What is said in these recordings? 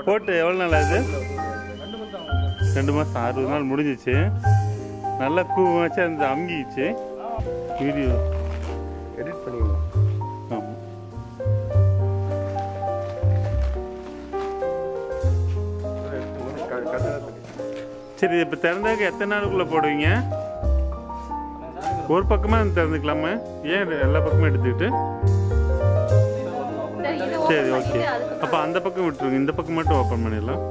போட்டு எவ்வளோ நாள் ஆகுது? 2 மாதம் 60 நாள் முடிஞ்சிச்சு. நல்லா கூவாச்சு, அந்த அமுங்கிச்சு. வீடியோ எடிட் பண்ணிடலாம். ஆமாம். சரி, இப்போ திறந்தாக்க எத்தனை நாளுக்குள்ளே போடுவீங்க? ஒரு பக்கமாக திறந்துக்கலாமா? ஏன் எல்லா பக்கமும் எடுத்துக்கிட்டு? சரி, ஓகே. அப்போ அந்த பக்கம் விட்டுருங்க, இந்த பக்கம் மட்டும் ஓப்பன் பண்ணிடலாம்.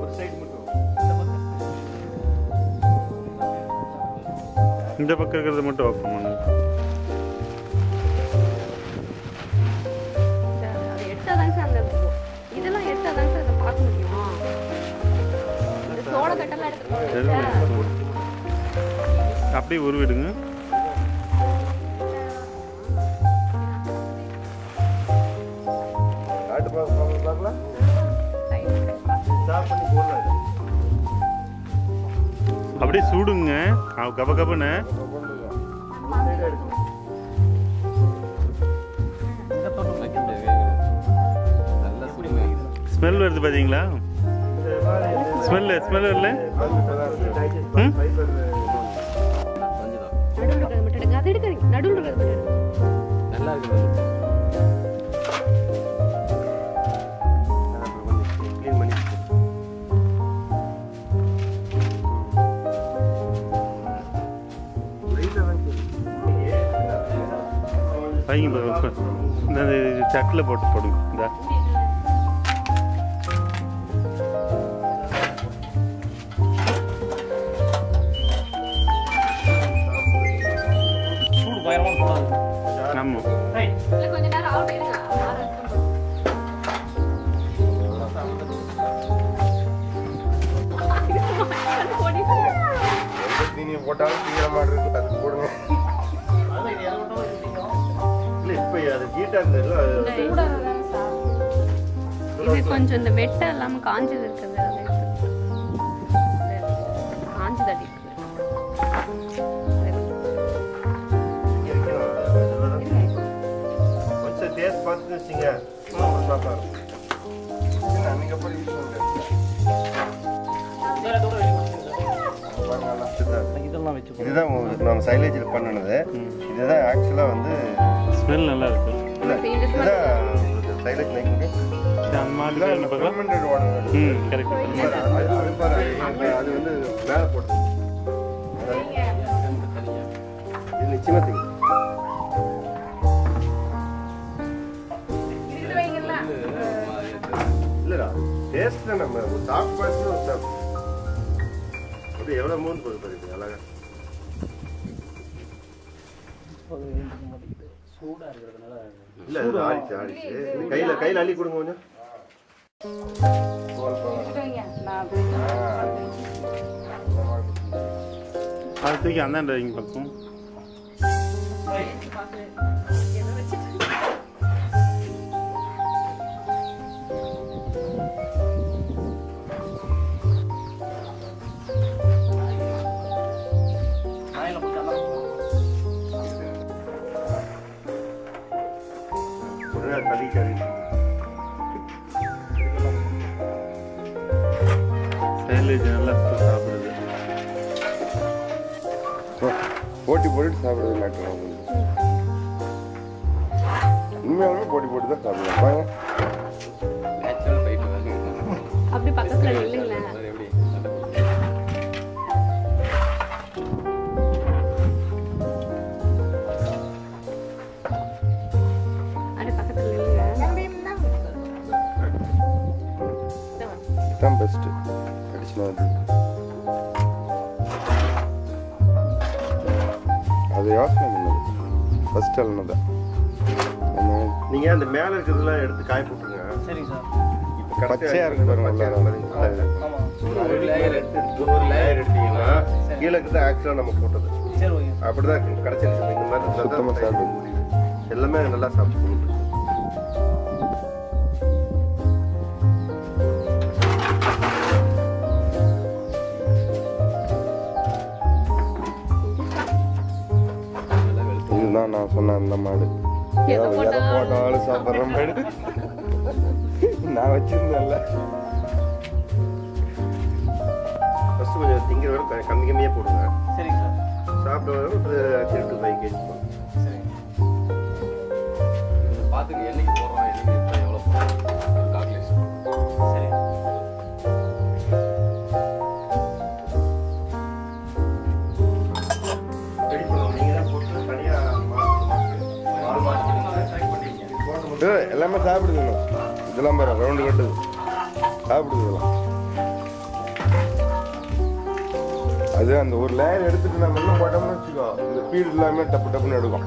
இந்த பக்கம் இருக்கிறத மட்டும் ஓப்பன் பண்ணுங்க. அப்படியே உருவிடுங்க. அப்படியே சூடுங்க கப கபன்னு. ஸ்மெல் வருது பாத்தீங்களா? ஸ்மெல் வரல? இந்த சட்டில் போட்டு போடுங்க. இந்த சூடு பயங்கரமா போறாங்க. ஆமாம். கொஞ்ச நேரம் அவுட் எடுங்க. போட்டாலும் தீவிரமா இருக்கு, அது போடுங்க. இது கொஞ்சம் இந்த வெட்ட இல்லாம காஞ்சது இருக்குது, காஞ்சது அடி கொஞ்சம் டேஸ்ட் பார்த்து வச்சுங்க. இதுதான் நம்ம சைலேஜில் பண்ணினது. இதுதான் ஆக்சுவலா வந்து ஸ்மெல் நல்லா இருக்கு. இதுதான் சைலேஜ் மேக்கிங். அந்த மாதிரி கரெக்ட். அது வந்து மேலே போட்டு இது நிச்சயமா தெரியும். இல்லடா டேஸ்ட் தான் நம்ம சாப்பிட்டு பார்த்து எவ்வளவு மூணு போகுது பாருங்க. அழகா சூடா இருக்கிறதுனால இல்ல இது ஆடிச்சு கையில அள்ளி கொடுங்க கொஞ்சம். அது தூக்கி அந்தாண்ட வைங்க பக்கம். சைலேஜ் நல்லா சாப்பிடுது. போட்டி போட்டு சாப்பிடுறது மேட்டர். உண்மையாலுமே போட்டி போட்டு தான் சாப்பிடுவாங்க. அப்படி பக்கத்துல இல்லைங்களா? தான் பெஸ்ட் அடிஷனல். அது யோசனை பண்ணது ஃபர்ஸ்ட் அல்லது நீங்கள் அந்த மேலே இருக்கிறதெல்லாம் எடுத்து காய போட்டுருங்க. சரிங்க சார். இப்போ பச்சையாக இருக்கு பாருங்க. ஒரு லேயர் எடுத்தீங்கன்னா கீழே இருக்கிறது ஆக்சுவலாக நம்ம போட்டது. சரி ஓகே. அப்படிதான் கடைசியில் இந்த மாதிரி சுத்தமாக சாப்பிட முடியுது. எல்லாமே நல்லா சாப்பிட்டு இதுதான் நான் சொன்ன அந்த மாடு. எதை எதை போட்டாலும் சாப்பிட்ற மாடு. நான் வச்சிருந்தேன்ல. ஃபர்ஸ்ட் கொஞ்சம் திங்கிற வரை கம்மி கம்மியாக போடுங்க. சரிங்க சார். சாப்பிட்ட வரை ஒரு 3 to 5 kg போடுங்க. சரிங்க. பார்த்துங்க என்னைக்கு போடுறோம், என்னைக்கு எவ்வளோ போடுறோம் கால்குலேஷன். சரிங்க. ரெடி பண்ணுவோம். நீங்கள் தான் போட்டு தனியாக எல்லாமே சாப்பிடுங்க. இதெல்லாம் பாரு ரவுண்டு கட்டுது. சாப்பிடுது இதெல்லாம். அது அந்த ஒரு லேயர் எடுத்துட்டு நம்ம எல்லாம் போட்டோம்னு வச்சுக்கோ, இந்த ஃபீடு எல்லாமே டப்பு டப்புன்னு எடுக்கும்.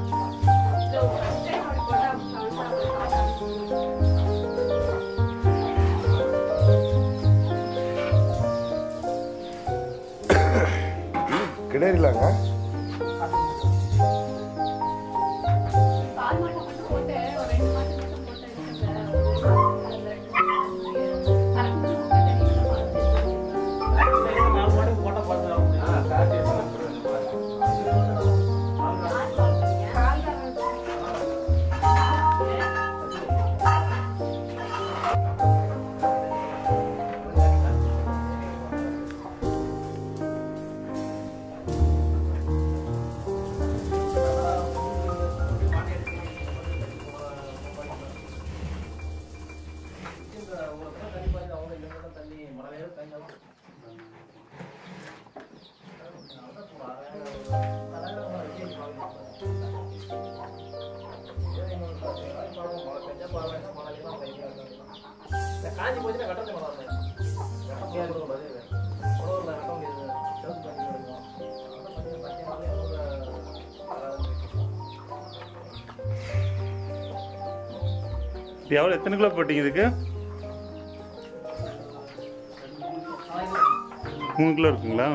கிடையாதுலாங்க. காஞ்சி போச்சுன்னா கட்டத்தை பண்ணலாம். எவ்வளோ எத்தனை கிலோ போட்டீங்க இதுக்கு? 3 கிலோ இருக்குங்களா?